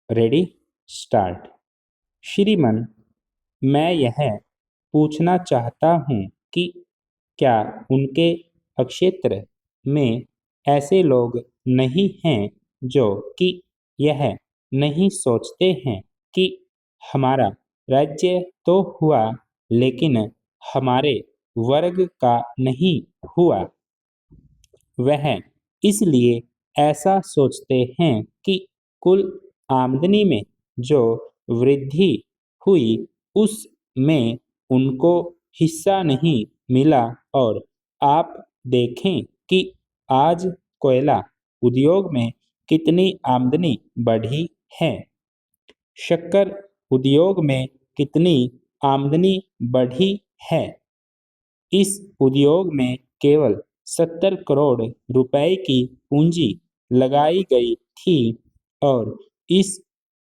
Ready start. श्रीमान, मैं यह पूछना चाहता हूँ कि क्या उनके क्षेत्र में ऐसे लोग नहीं हैं जो कि यह नहीं सोचते हैं कि हमारा राज्य तो हुआ लेकिन हमारे वर्ग का नहीं हुआ। वह इसलिए ऐसा सोचते हैं कि कुल आमदनी में जो वृद्धि हुई उसमें उनको हिस्सा नहीं मिला। और आप देखें कि आज कोयला उद्योग में कितनी आमदनी बढ़ी है, शक्कर उद्योग में कितनी आमदनी बढ़ी है। इस उद्योग में केवल 70 करोड़ रुपए की पूंजी लगाई गई थी और इस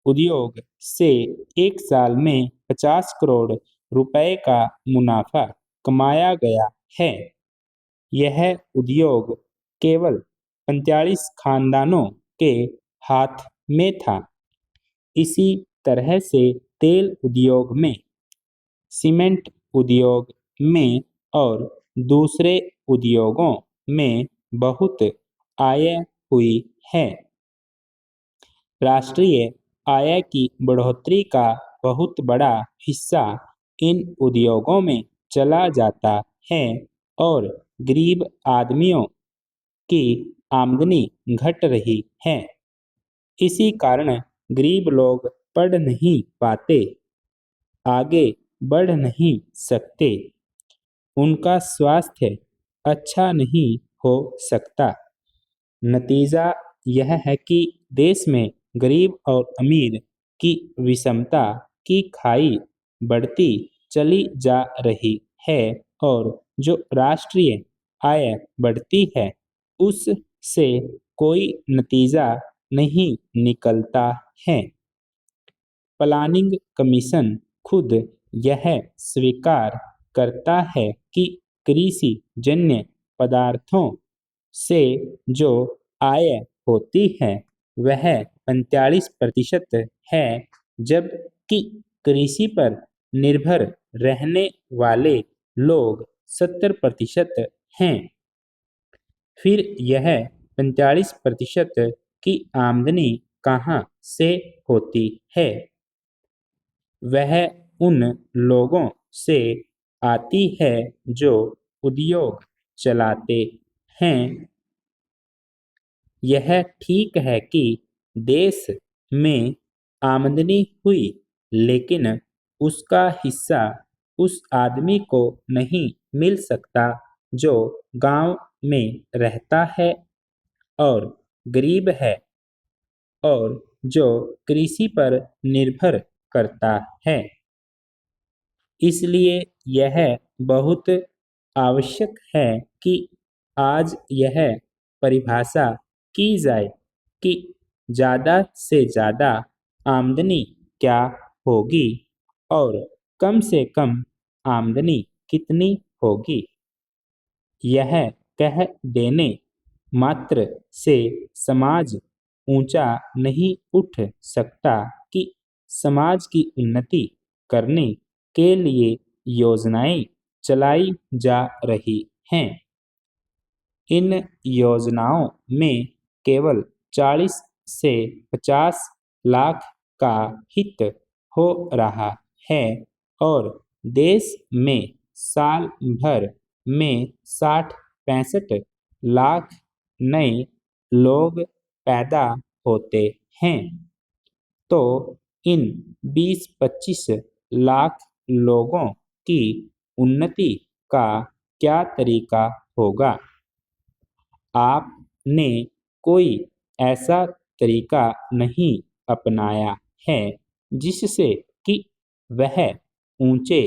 उद्योग से एक साल में 50 करोड़ रुपए का मुनाफा कमाया गया है। यह उद्योग केवल 45 खानदानों के हाथ में था। इसी तरह से तेल उद्योग में, सीमेंट उद्योग में और दूसरे उद्योगों में बहुत आय हुई है। राष्ट्रीय आय की बढ़ोतरी का बहुत बड़ा हिस्सा इन उद्योगों में चला जाता है और गरीब आदमियों की आमदनी घट रही है। इसी कारण गरीब लोग पढ़ नहीं पाते, आगे बढ़ नहीं सकते, उनका स्वास्थ्य अच्छा नहीं हो सकता। नतीजा यह है कि देश में गरीब और अमीर की विषमता की खाई बढ़ती चली जा रही है और जो राष्ट्रीय आय बढ़ती है उससे कोई नतीजा नहीं निकलता है। प्लानिंग कमीशन खुद यह स्वीकार करता है कि कृषि जन्य पदार्थों से जो आय होती है वह 45% है, जबकि कृषि पर निर्भर रहने वाले लोग 70% हैं। फिर यह 45% की आमदनी कहाँ से होती है? वह उन लोगों से आती है जो उद्योग चलाते हैं। यह ठीक है कि देश में आमदनी हुई लेकिन उसका हिस्सा उस आदमी को नहीं मिल सकता जो गांव में रहता है और गरीब है और जो कृषि पर निर्भर करता है। इसलिए यह बहुत आवश्यक है कि आज यह परिभाषा की जाए कि ज़्यादा से ज़्यादा आमदनी क्या होगी और कम से कम आमदनी कितनी होगी। यह कह देने मात्र से समाज ऊंचा नहीं उठ सकता कि समाज की उन्नति करने के लिए योजनाएं चलाई जा रही हैं। इन योजनाओं में केवल 40 से 50 लाख का हित हो रहा है और देश में साल भर में 60-65 लाख नए लोग पैदा होते हैं। तो इन 20-25 लाख लोगों की उन्नति का क्या तरीका होगा? आपने कोई ऐसा तरीका नहीं अपनाया है जिससे कि वह ऊंचे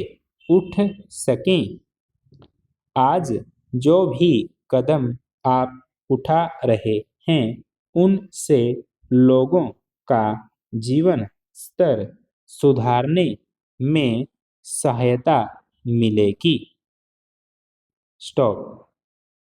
उठ सकें। आज जो भी कदम आप उठा रहे हैं उनसे लोगों का जीवन स्तर सुधारने में सहायता मिलेगी। स्टॉप।